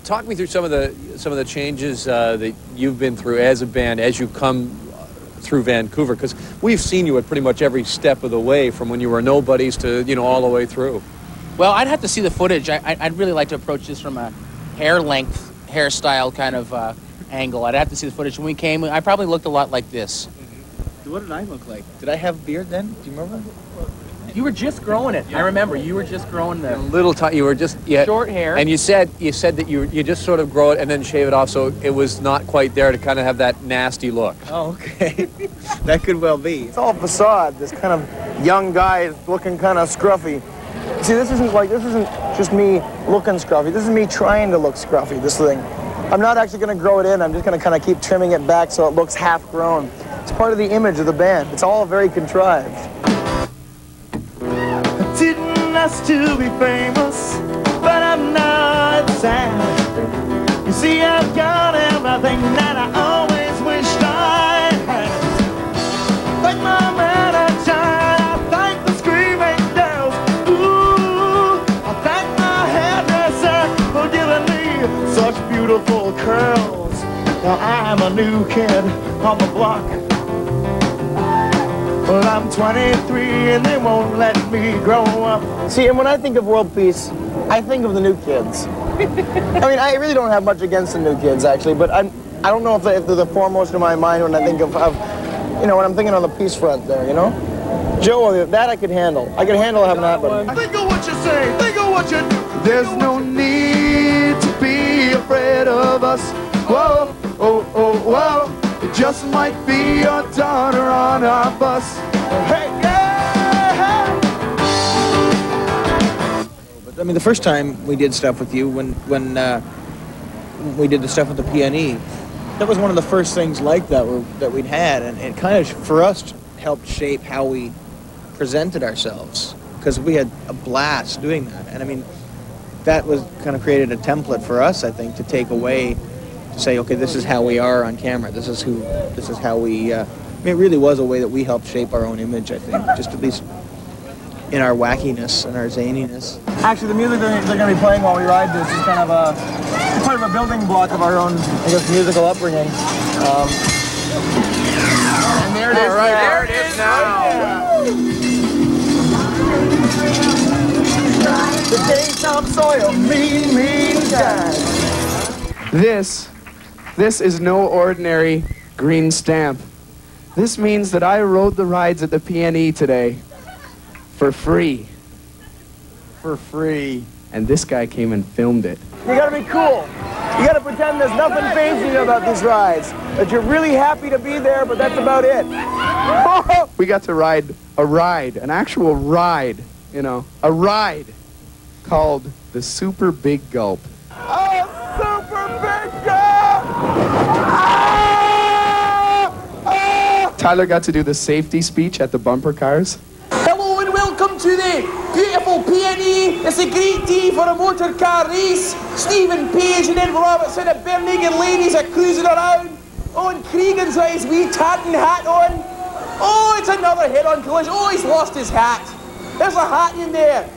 Talk me through some of the changes that you've been through as a band as you come through Vancouver, because we've seen you at pretty much every step of the way, from when you were nobodies to all the way through. Well, I'd have to see the footage. I'd really like to approach this from a hairstyle kind of angle. I'd have to see the footage. When we came, I probably looked a lot like this. What did I look like? Did I have beard then? Do you remember? You were just growing it. I remember. You were just growing the little you were just short hair. And you said that you just sort of grow it and then shave it off, so it was not quite there to kind of have that nasty look. Oh, okay. That could well be. It's all facade. This kind of young guy looking kind of scruffy. See, this isn't just me looking scruffy. This is me trying to look scruffy, this thing. I'm not actually going to grow it in. I'm just going to kind of keep trimming it back so it looks half grown. It's part of the image of the band. It's all very contrived. I didn't ask to be famous, but I'm not sad. You see, I've got everything that I always wished I had. Thank my manager, I thank the screaming girls. Ooh, I thank my hairdresser for giving me such beautiful curls. Now I'm a new kid on the block. Well, I'm 23 and they won't let me grow up. See, and when I think of world peace, I think of the new kids. I mean, I really don't have much against the new kids, actually, but I don't know if they're the foremost in my mind when I think of when I'm thinking on the peace front there, Joe, that I could handle. I could handle having that, but... Think of what you say, think of what you do. There's no need to be afraid of us. Whoa, oh, oh, whoa. It just might be your daughter on our bus. Hey, yeah! But I mean, the first time we did stuff with you, when we did the stuff with the PNE, that was one of the first things like that that we'd had, and it kind of, for us, helped shape how we presented ourselves, because we had a blast doing that. And I mean, that was kind of created a template for us, I think, to take away. Say, okay, this is how we are on camera. This is how we. I mean, it really was a way that we helped shape our own image. I think, just at least in our wackiness and our zaniness. Actually, the music they're going to be playing while we ride this is kind of part of a building block of our own, I guess, musical upbringing. And there it is. All right, there it is now. The taste of soil, mean guys. This is no ordinary green stamp. This means that I rode the rides at the PNE today for free. For free. And this guy came and filmed it. You gotta be cool. You gotta pretend there's nothing fancy about these rides. That you're really happy to be there, but that's about it. We got to ride an actual ride, a ride called the Super Big Gulp. Tyler got to do the safety speech at the bumper cars. Hello and welcome to the beautiful PNE. It's a great day for a motor car race. Stephen Page and Ed Robertson at Barenaked Ladies are cruising around. Oh, and Cregan's got his wee tartan hat on. Oh, it's another head-on collision. Oh, he's lost his hat. There's a hat in there.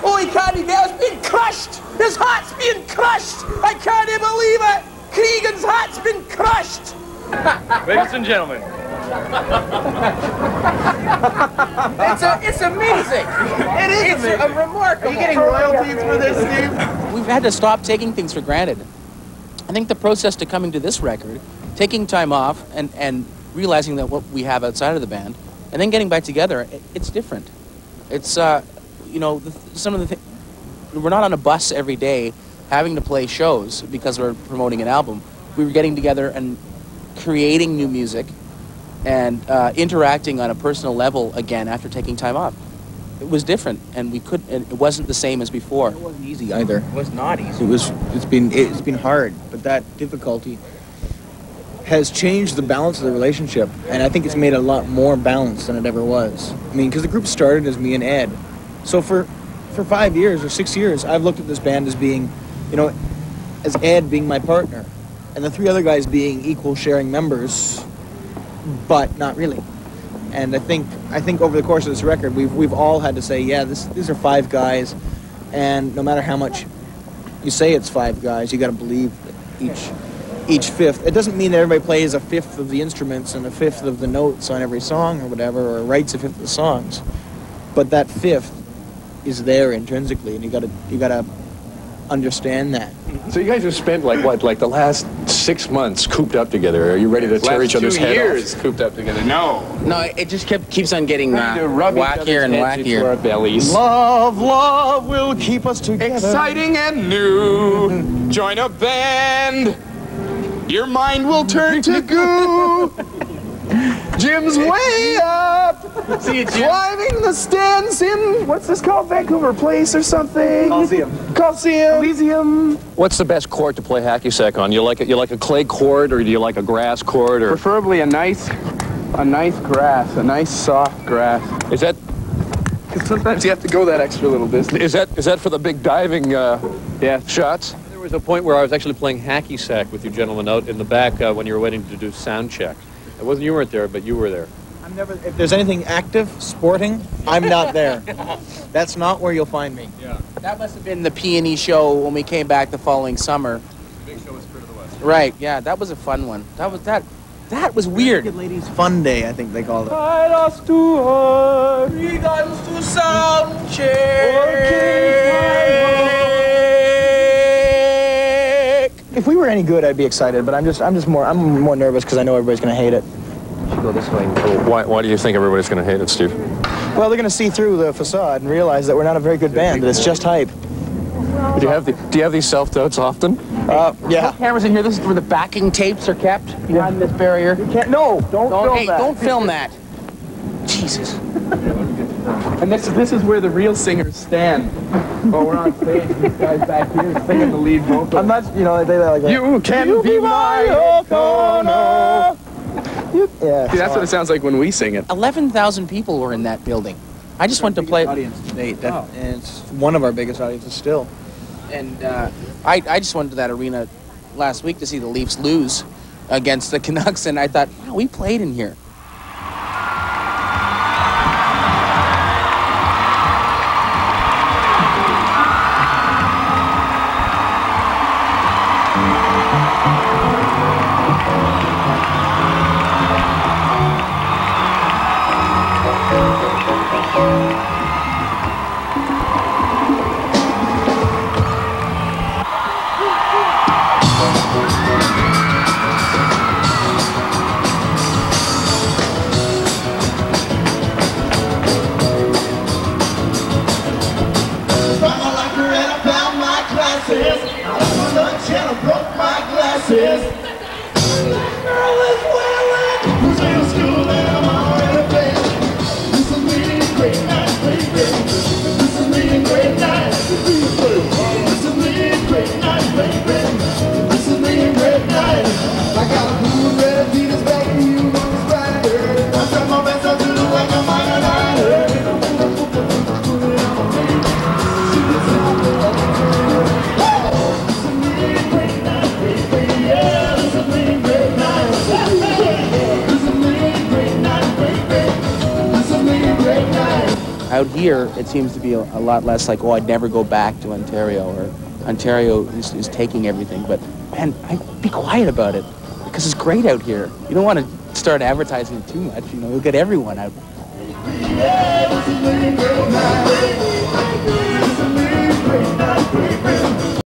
Oh, he can't even get it. It's being crushed. His hat's being crushed. I can't even believe it. Cregan's hat's been crushed. Ladies and gentlemen. It's amazing. It is amazing. Remarkable. Are you getting royalties for this, Steve? We've had to stop taking things for granted. I think the process to coming to this record, taking time off and realizing that what we have outside of the band, and then getting back together, it's different. It's, some of the things, we're not on a bus every day having to play shows because we're promoting an album. We were getting together and creating new music and interacting on a personal level again after taking time off. It was different, and it wasn't the same as before. It wasn't easy either. It was not easy. It's been hard, but that difficulty has changed the balance of the relationship, and I think it's made it a lot more balanced than it ever was. I mean, because the group started as me and Ed, so for 5 years or 6 years, I've looked at this band as being, as Ed being my partner, and the three other guys being equal sharing members, but not really. And I think over the course of this record, we've all had to say, yeah, these are five guys, and no matter how much you say it's 5 guys, you got to believe that each fifth. It doesn't mean that everybody plays a fifth of the instruments and a fifth of the notes on every song or whatever, or writes a fifth of the songs, but that fifth is there intrinsically, and you got to understand that. So you guys have spent like the last 6 months cooped up together. Are you ready to tear each other's head off? Cooped up together. No, it just keeps on getting rub each wackier and other's heads into wackier. our bellies. Love will keep us together. Exciting and new. Join a band. Your mind will turn to goo. Jim's way up. See you, Jim. Climbing the stands in, what's this called? Vancouver Place or something? Coliseum. What's the best chord to play hacky sack on? You like a clay chord, or do you like a grass chord, or Preferably a nice grass, a nice soft grass. is that Because sometimes you have to go that extra little distance. is that for the big diving Yeah. shots? There was a point where I was actually playing hacky sack with you gentlemen out in the back when you were waiting to do sound check. You weren't there, but you were there. I'm never. If there's anything active, sporting, I'm not there. That's not where you'll find me. Yeah. That must have been the P&E show when we came back the following summer. The big show was Spirit of the West. Right, yeah, that was a fun one. That was weird. Barenaked Ladies Fun Day, I think they called it. Regards to sound check. If we were any good, I'd be excited, but I'm more nervous because I know everybody's going to hate it. Should go this way. Why do you think everybody's going to hate it, Steve? Well, they're going to see through the facade and realize that we're not a very good band, that it's just hype. Do you have these self-doubts often? Yeah. Cameras in here. This is where the backing tapes are kept behind this barrier. Don't film that. Don't film that. Jesus. And this is where the real singers stand. While we're on stage, these guys back here singing the lead vocal. I'm not, they like that. You can be my Okono. Yeah. See, that's what it sounds like when we sing it. 11,000 people were in that building. I just went to play. Audience to date, and it's one of our biggest audiences still. And I just went to that arena last week to see the Leafs lose against the Canucks, and I thought, wow, we played in here. Out here, it seems to be a lot less like, oh, I'd never go back to Ontario, or Ontario is taking everything. But, man, be quiet about it, because it's great out here. You don't want to start advertising it too much. You'll get everyone out.